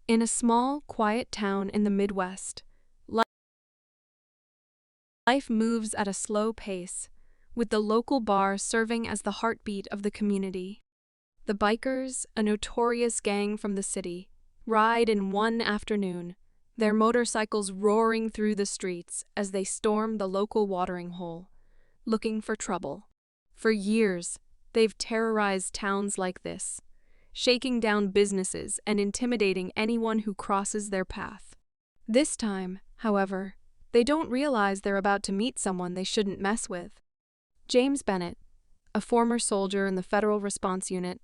In a small, quiet town in the Midwest, life moves at a slow pace, with the local bar serving as the heartbeat of the community. The Bikers, a notorious gang from the city, ride in one afternoon, their motorcycles roaring through the streets as they storm the local watering hole, looking for trouble. For years, they've terrorized towns like this, shaking down businesses and intimidating anyone who crosses their path. This time, however, they don't realize they're about to meet someone they shouldn't mess with. James Bennett, a former soldier in the Federal Response Unit,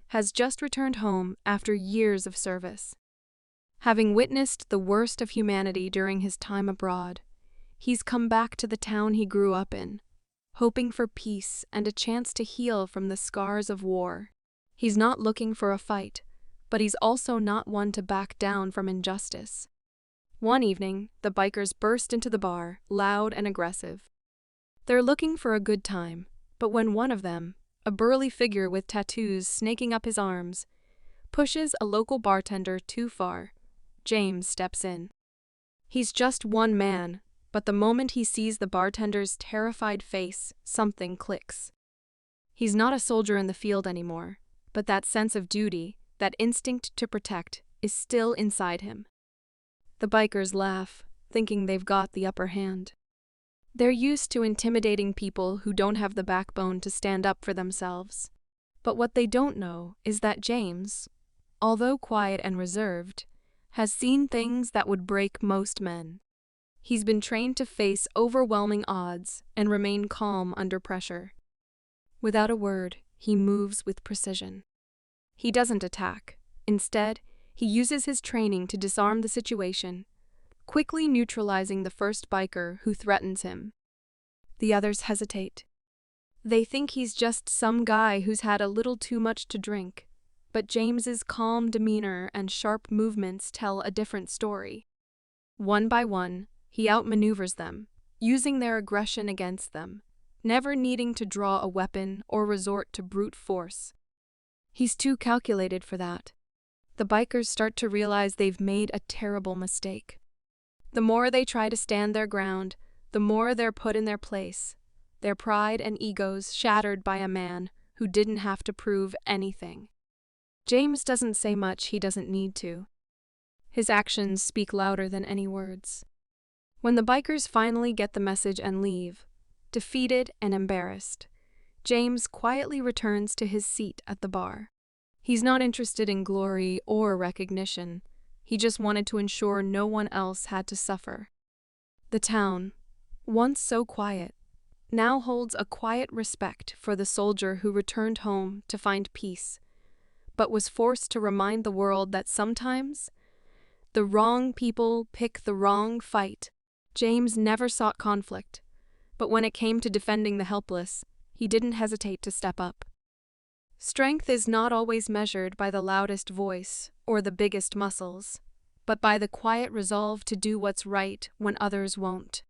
has just returned home after years of service. Having witnessed the worst of humanity during his time abroad, he's come back to the town he grew up in, hoping for peace and a chance to heal from the scars of war. He's not looking for a fight, but he's also not one to back down from injustice. One evening, the Bikers burst into the bar, loud and aggressive. They're looking for a good time, but when one of them, a burly figure with tattoos snaking up his arms, pushes a local bartender too far, James steps in. He's just one man, but the moment he sees the bartender's terrified face, something clicks. He's not a soldier in the field anymore, but that sense of duty, that instinct to protect, is still inside him. The Bikers laugh, thinking they've got the upper hand. They're used to intimidating people who don't have the backbone to stand up for themselves. But what they don't know is that James, although quiet and reserved, has seen things that would break most men. He's been trained to face overwhelming odds and remain calm under pressure. Without a word, he moves with precision. He doesn't attack. Instead, he uses his training to disarm the situation, quickly neutralizing the first biker who threatens him. The others hesitate. They think he's just some guy who's had a little too much to drink, but James's calm demeanor and sharp movements tell a different story. One by one, he outmaneuvers them, using their aggression against them, never needing to draw a weapon or resort to brute force. He's too calculated for that. The Bikers start to realize they've made a terrible mistake. The more they try to stand their ground, the more they're put in their place, their pride and egos shattered by a man who didn't have to prove anything. James doesn't say much he doesn't need to. His actions speak louder than any words. When the Bikers finally get the message and leave, defeated and embarrassed, James quietly returns to his seat at the bar. He's not interested in glory or recognition. He just wanted to ensure no one else had to suffer. The town, once so quiet, now holds a quiet respect for the soldier who returned home to find peace, but was forced to remind the world that sometimes the wrong people pick the wrong fight. James never sought conflict, but when it came to defending the helpless, he didn't hesitate to step up. Strength is not always measured by the loudest voice or the biggest muscles, but by the quiet resolve to do what's right when others won't.